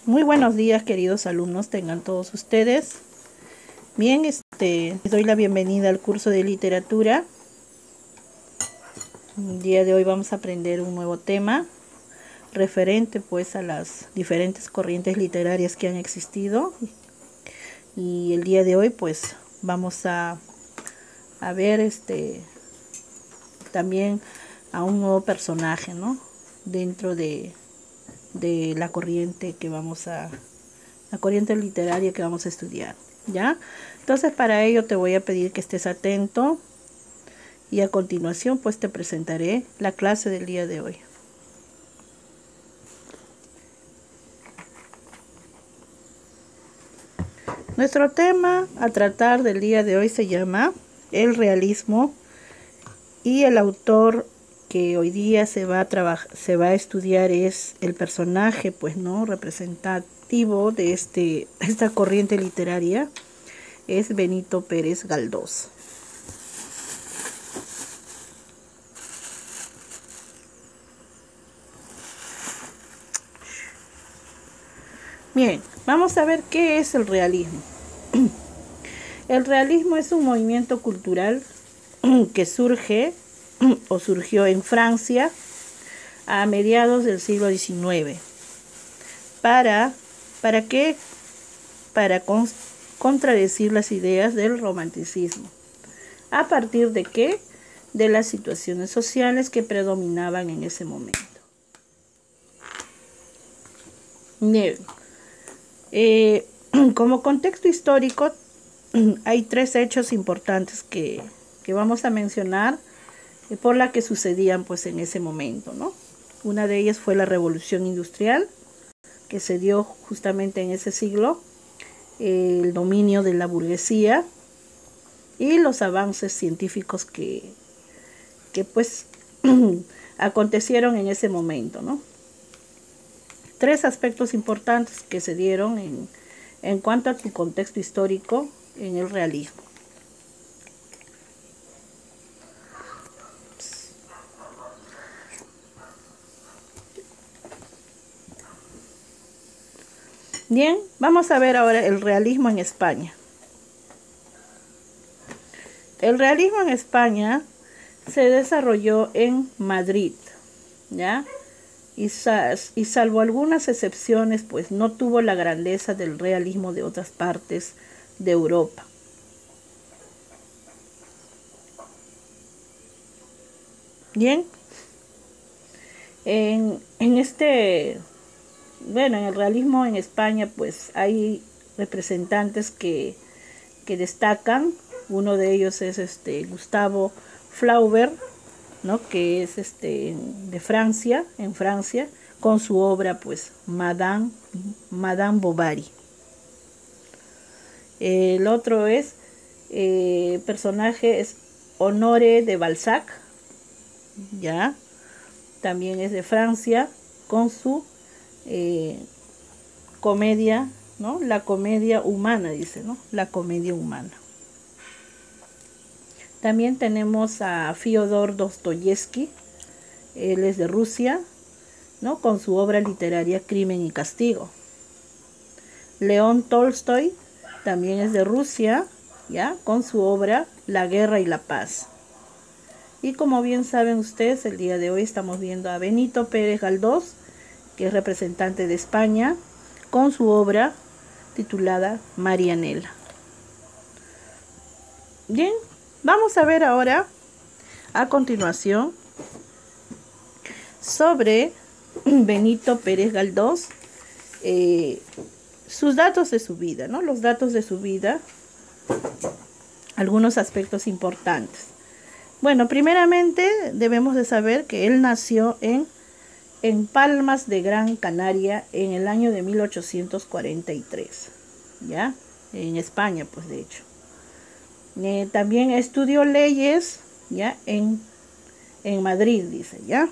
Muy buenos días, queridos alumnos, tengan todos ustedes. Bien, les doy la bienvenida al curso de literatura. El día de hoy vamos a aprender un nuevo tema referente pues a las diferentes corrientes literarias que han existido. Y el día de hoy pues vamos a ver también a un nuevo personaje, ¿no? Dentro de la corriente la corriente literaria que vamos a estudiar, ¿ya? Entonces para ello te voy a pedir que estés atento y a continuación pues te presentaré la clase del día de hoy. Nuestro tema a tratar del día de hoy se llama el realismo y el autor que hoy día se va a estudiar es el personaje pues no representativo de esta corriente literaria, es Benito Pérez Galdós. Bien, vamos a ver qué es el realismo. El realismo es un movimiento cultural que surgió en Francia a mediados del siglo XIX. ¿Para qué? Para contradecir las ideas del romanticismo. ¿A partir de qué? De las situaciones sociales que predominaban en ese momento. Bien. Como contexto histórico, hay tres hechos importantes que vamos a mencionar por la que sucedían pues en ese momento, ¿no? Una de ellas fue la Revolución Industrial, que se dio justamente en ese siglo, el dominio de la burguesía y los avances científicos que pues acontecieron en ese momento, ¿no? Tres aspectos importantes que se dieron en cuanto a tu contexto histórico en el realismo. Bien, vamos a ver ahora el realismo en España. El realismo en España se desarrolló en Madrid, ¿ya? Y salvo algunas excepciones, pues no tuvo la grandeza del realismo de otras partes de Europa. Bien, en el realismo en España, pues hay representantes que destacan. Uno de ellos es Gustave Flaubert, ¿no? Que es de Francia, en Francia, con su obra pues Madame Bovary. El otro personaje es Honoré de Balzac, ya, también es de Francia, con su comedia, ¿no? La comedia humana, dice, ¿no? La comedia humana. También tenemos a Fyodor Dostoyevsky, él es de Rusia, ¿no? Con su obra literaria Crimen y Castigo. León Tolstoy también es de Rusia, ¿ya? Con su obra La Guerra y la Paz. Y como bien saben ustedes, el día de hoy estamos viendo a Benito Pérez Galdós, que es representante de España, con su obra titulada Marianela. Bien, vamos a ver ahora, a continuación, sobre Benito Pérez Galdós, sus datos de su vida, ¿no? Los datos de su vida, algunos aspectos importantes. Bueno, primeramente debemos de saber que él nació en Palmas de Gran Canaria en el año de 1843, ¿ya? En España, pues de hecho. También estudió leyes, ¿ya? En Madrid, dice, ¿ya?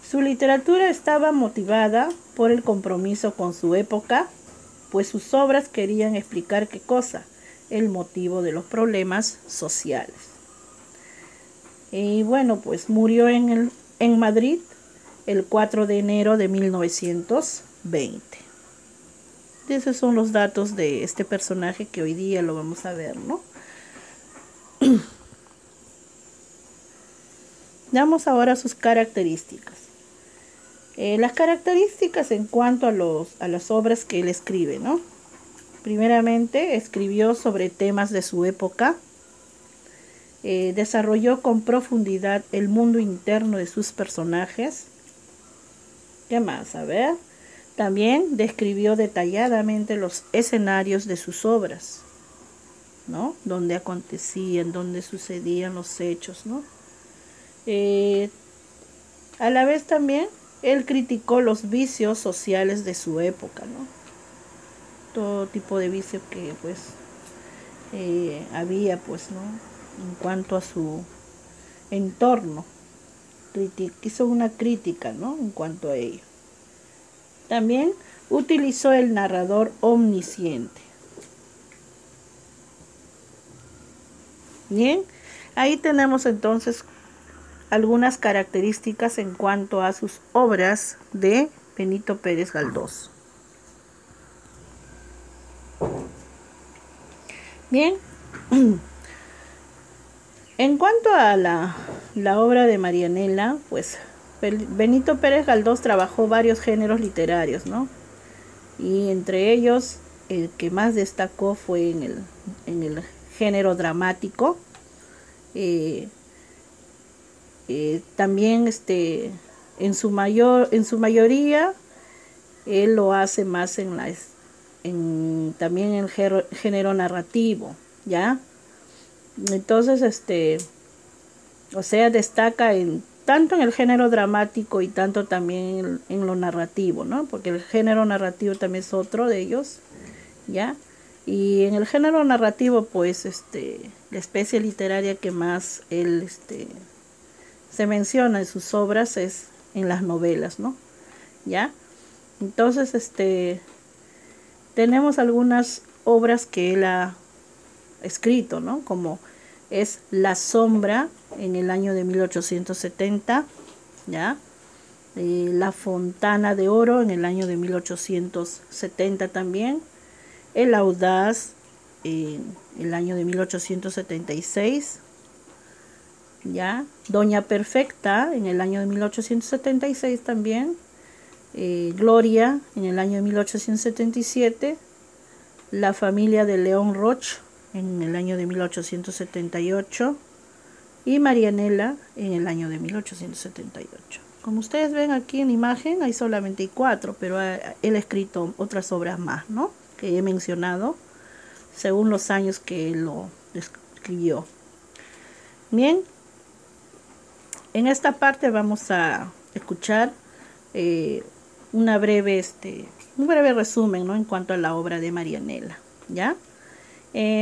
Su literatura estaba motivada por el compromiso con su época, pues sus obras querían explicar ¿qué cosa? El motivo de los problemas sociales. Y bueno, pues murió en Madrid el 4 de enero de 1920. Esos son los datos de este personaje que hoy día lo vamos a ver, ¿no? Veamos ahora sus características. Las características en cuanto a las obras que él escribe, ¿no? Primeramente, escribió sobre temas de su época. Desarrolló con profundidad el mundo interno de sus personajes. ¿Qué más? A ver. También describió detalladamente los escenarios de sus obras, ¿no? Donde acontecían, donde sucedían los hechos, ¿no? A la vez también él criticó los vicios sociales de su época, ¿no? Todo tipo de vicios que pues había, pues, ¿no? En cuanto a su entorno. Hizo una crítica, ¿no? En cuanto a ello. También utilizó el narrador omnisciente. Bien, ahí tenemos entonces algunas características en cuanto a sus obras de Benito Pérez Galdós. Bien, en cuanto a la obra de Marianela, pues Benito Pérez Galdós trabajó varios géneros literarios, ¿no? Y entre ellos, el que más destacó fue en el género dramático. También en su mayoría él lo hace más también en el género narrativo, ¿ya? Entonces o sea, destaca tanto en el género dramático y tanto también en lo narrativo, ¿no? Porque el género narrativo también es otro de ellos, ¿ya? Y en el género narrativo, pues la especie literaria que más él se menciona en sus obras es en las novelas, ¿no? ¿Ya? Entonces, tenemos algunas obras que él ha escrito, ¿no? Como es La Sombra en el año de 1870, ¿ya? La Fontana de Oro en el año de 1870 también. El Audaz en el año de 1876. ¿Ya? Doña Perfecta en el año de 1876 también. Gloria en el año de 1877. La Familia de León Roch en el año de 1878. Y Marianela en el año de 1878. Como ustedes ven aquí en imagen, hay solamente 4, pero él ha escrito otras obras más, ¿no? Que he mencionado según los años que él lo escribió. Bien, en esta parte vamos a escuchar un breve resumen, ¿no? En cuanto a la obra de Marianela, ¿ya?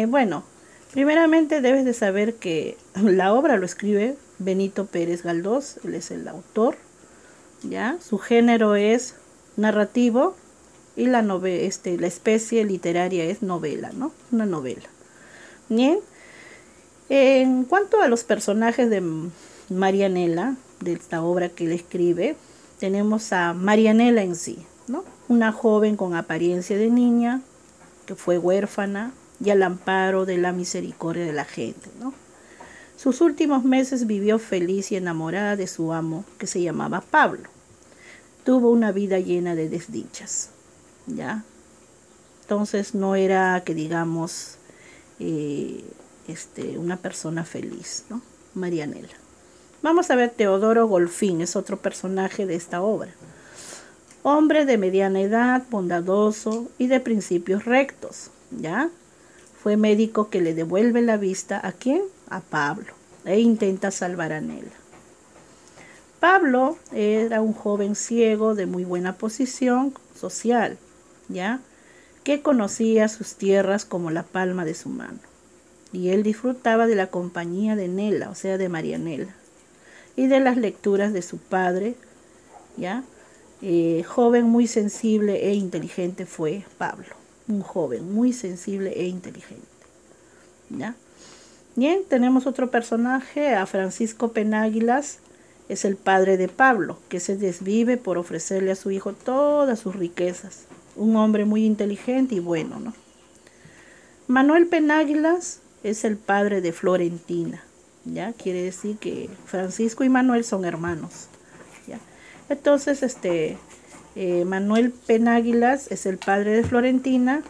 Bueno, primeramente debes de saber que la obra lo escribe Benito Pérez Galdós, él es el autor, ¿ya? Su género es narrativo y la especie literaria es novela, ¿no? Una novela. Bien, en cuanto a los personajes de Marianela, de esta obra que él escribe, tenemos a Marianela en sí, ¿no? Una joven con apariencia de niña, que fue huérfana y al amparo de la misericordia de la gente, ¿no? Sus últimos meses vivió feliz y enamorada de su amo, que se llamaba Pablo. Tuvo una vida llena de desdichas, ¿ya? Entonces no era que digamos una persona feliz, ¿no? Marianela. Vamos a ver Teodoro Golfín, es otro personaje de esta obra. Hombre de mediana edad, bondadoso y de principios rectos, ¿ya? Fue médico que le devuelve la vista ¿a quién? A Pablo, e intenta salvar a Nela. Pablo era un joven ciego de muy buena posición social, ¿ya? Que conocía sus tierras como la palma de su mano. Y él disfrutaba de la compañía de Nela, o sea, de Marianela, y de las lecturas de su padre, ¿ya? Joven muy sensible e inteligente fue Pablo, un joven muy sensible e inteligente, ¿ya? Bien, tenemos otro personaje, a Francisco Penáguilas, es el padre de Pablo, que se desvive por ofrecerle a su hijo todas sus riquezas. Un hombre muy inteligente y bueno, ¿no? Manuel Penáguilas es el padre de Florentina, ¿ya? Quiere decir que Francisco y Manuel son hermanos, ¿ya? Entonces, Manuel Penáguilas es el padre de Florentina,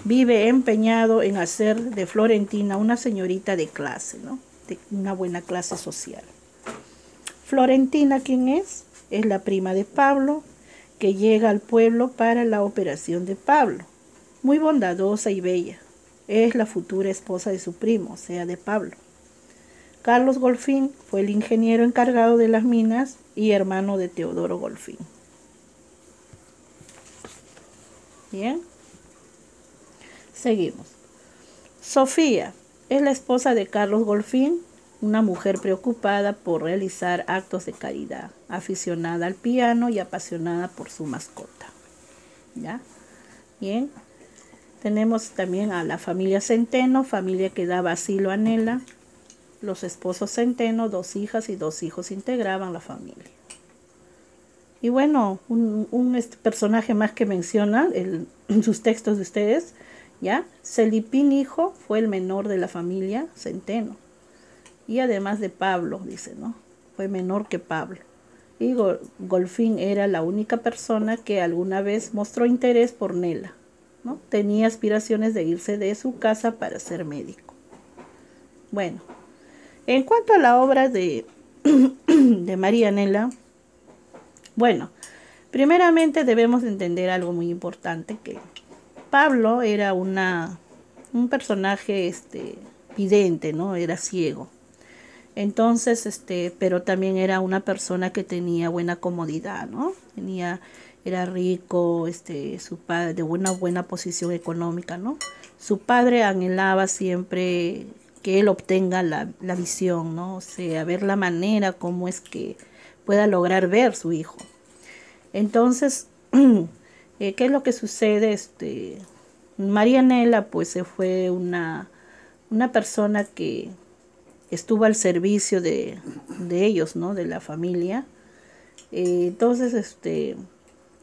vive empeñado en hacer de Florentina una señorita de clase, ¿no? De una buena clase social. Florentina, ¿quién es? Es la prima de Pablo, que llega al pueblo para la operación de Pablo. Muy bondadosa y bella. Es la futura esposa de su primo, o sea, de Pablo. Carlos Golfín fue el ingeniero encargado de las minas y hermano de Teodoro Golfín. Bien. Seguimos. Sofía es la esposa de Carlos Golfín, una mujer preocupada por realizar actos de caridad, aficionada al piano y apasionada por su mascota. ¿Ya? Bien. Tenemos también a la familia Centeno, familia que daba asilo a Nela. Los esposos Centeno, 2 hijas y 2 hijos integraban la familia. Y bueno, un personaje más que menciona en sus textos de ustedes, ¿ya? Celipín hijo fue el menor de la familia Centeno. Y además de Pablo, dice, ¿no? Fue menor que Pablo. Y Golfín era la única persona que alguna vez mostró interés por Nela, ¿no? Tenía aspiraciones de irse de su casa para ser médico. Bueno, en cuanto a la obra de María Nela, bueno, primeramente debemos entender algo muy importante, que Pablo era un personaje vidente, ¿no? Era ciego. Entonces, pero también era una persona que tenía buena comodidad, ¿no? Era rico, su padre de una buena posición económica, ¿no? Su padre anhelaba siempre que él obtenga la visión, ¿no? O sea, ver la manera como es que pueda lograr ver su hijo. Entonces, ¿qué es lo que sucede? María Nela, pues, se fue una persona que estuvo al servicio de ellos, ¿no? De la familia. Entonces,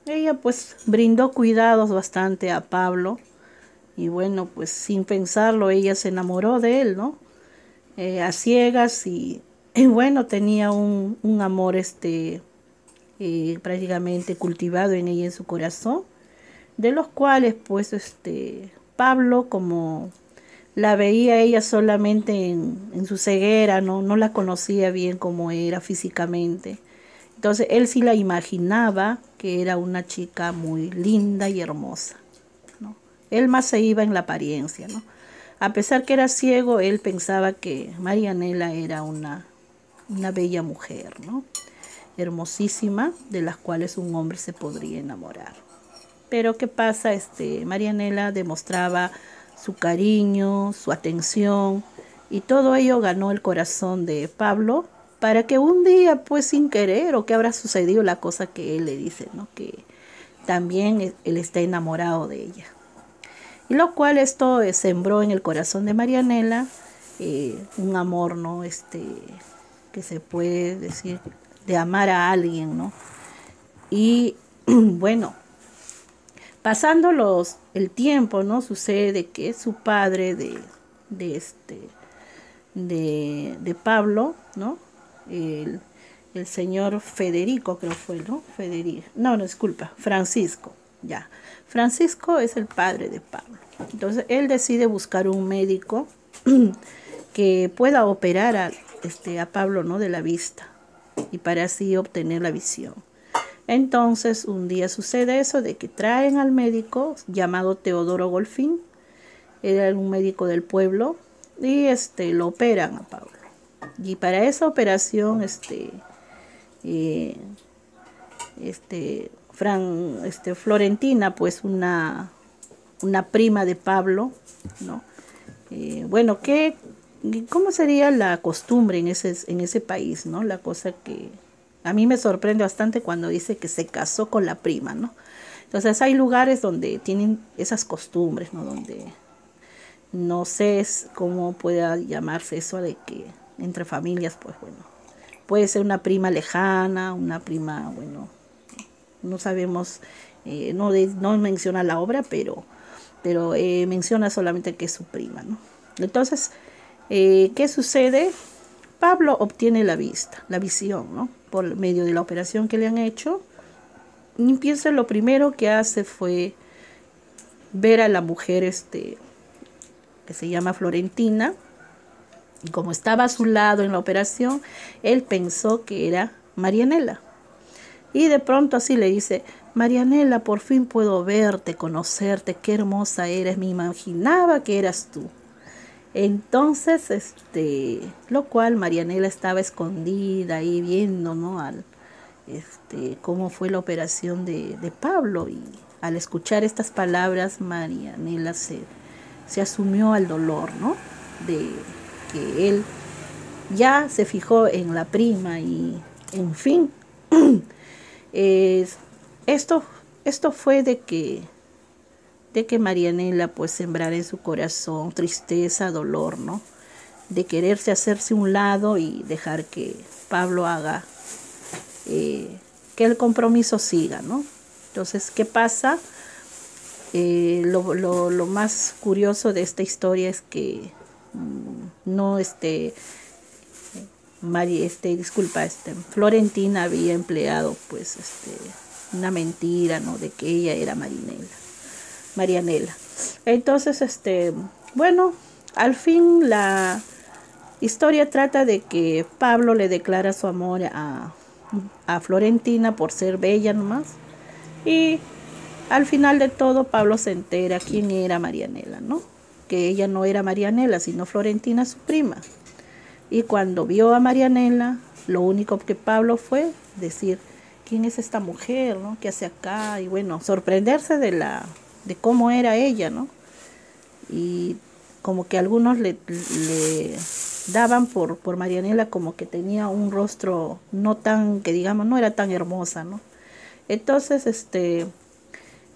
ella pues brindó cuidados bastante a Pablo. Y bueno, pues sin pensarlo, ella se enamoró de él, ¿no? A ciegas y bueno, tenía un amor prácticamente cultivado en ella, en su corazón, de los cuales pues Pablo, como la veía ella solamente en su ceguera, no la conocía bien como era físicamente. Entonces él sí la imaginaba que era una chica muy linda y hermosa, ¿no? Él más se iba en la apariencia, ¿no? A pesar que era ciego, él pensaba que María Nela era una bella mujer, ¿no? Hermosísima, de las cuales un hombre se podría enamorar. Pero ¿qué pasa? María Nela demostraba su cariño, su atención, y todo ello ganó el corazón de Pablo, para que un día, pues sin querer, o que habrá sucedido la cosa que él le dice, ¿no? Que también él está enamorado de ella. Y lo cual esto sembró en el corazón de María Nela un amor, ¿no? Que se puede decir de amar a alguien, ¿no? Y bueno, pasando el tiempo, ¿no? Sucede que su padre de Pablo, ¿no? El señor Federico, creo fue, ¿no? No, disculpa, Francisco, ya. Francisco es el padre de Pablo. Entonces él decide buscar un médico que pueda operar a Pablo, ¿no? De la vista, y para así obtener la visión. Entonces un día sucede eso, de que traen al médico llamado Teodoro Golfín. Era un médico del pueblo, y lo operan a Pablo. Y para esa operación Florentina, pues una prima de Pablo, ¿no? Bueno, ¿cómo sería la costumbre en ese país, ¿no? La cosa que a mí me sorprende bastante cuando dice que se casó con la prima, ¿no? Entonces hay lugares donde tienen esas costumbres, ¿no? Donde no sé cómo pueda llamarse eso de que entre familias, pues bueno, puede ser una prima lejana, una prima, bueno, no sabemos, no menciona la obra, pero menciona solamente que es su prima, ¿no? Entonces, ¿qué sucede? Pablo obtiene la visión, ¿no? Por medio de la operación que le han hecho. Y piensa, lo primero que hace fue ver a la mujer que se llama Florentina, y como estaba a su lado en la operación, él pensó que era Marianela. Y de pronto así le dice: Marianela, por fin puedo verte, conocerte, qué hermosa eres, me imaginaba que eras tú. Entonces, lo cual Marianela estaba escondida ahí viendo, ¿no? Cómo fue la operación de Pablo, y al escuchar estas palabras, Marianela se asumió al dolor, ¿no? De que él ya se fijó en la prima y, en fin, esto fue de que Marianela pues sembrara en su corazón tristeza, dolor, ¿no? De quererse hacerse un lado y dejar que Pablo haga, que el compromiso siga, ¿no? Entonces, ¿qué pasa? Lo más curioso de esta historia es que no Florentina había empleado pues una mentira, ¿no? De que ella era Marianela. Entonces, bueno, al fin la historia trata de que Pablo le declara su amor a Florentina por ser bella nomás, y al final de todo Pablo se entera quién era Marianela, ¿no? Que ella no era Marianela, sino Florentina, su prima. Y cuando vio a Marianela, lo único que Pablo fue decir: ¿quién es esta mujer, no? ¿Qué hace acá? Y bueno, sorprenderse de cómo era ella, ¿no? Y como que algunos le daban por Marianela como que tenía un rostro no tan, que digamos, no era tan hermosa, ¿no? Entonces,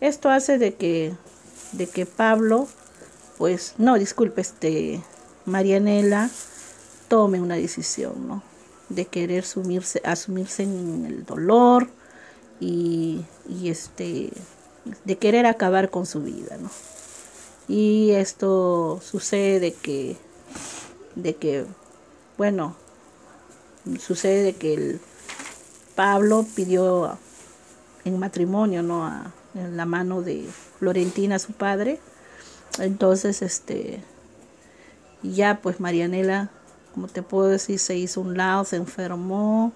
esto hace de que Pablo, pues, no, disculpe, Marianela tome una decisión, ¿no? De querer asumirse en el dolor y de querer acabar con su vida, ¿no? Y esto sucede bueno, sucede que el Pablo pidió en matrimonio, ¿no? En la mano de Florentina, su padre. Entonces, ya pues Marianela, como te puedo decir, se hizo un lado, se enfermó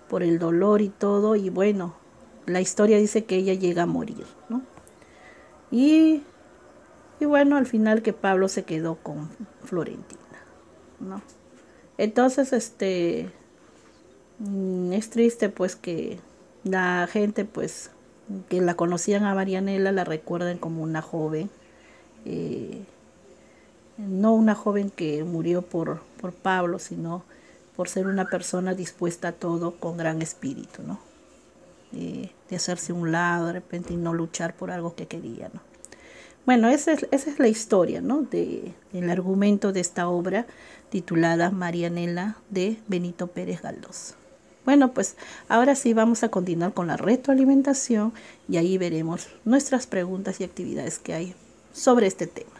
por el dolor y todo, y bueno, la historia dice que ella llega a morir, ¿no? Y bueno, al final que Pablo se quedó con Florentina, ¿no? Entonces, es triste pues que la gente pues que la conocían a Marianela la recuerden como una joven, no una joven que murió por Pablo, sino por ser una persona dispuesta a todo con gran espíritu, ¿no? De hacerse un lado de repente y no luchar por algo que quería, ¿no? Bueno, esa es la historia, ¿no? El argumento de esta obra titulada Marianela, de Benito Pérez Galdós. Bueno, pues ahora sí vamos a continuar con la retroalimentación y ahí veremos nuestras preguntas y actividades que hay sobre este tema.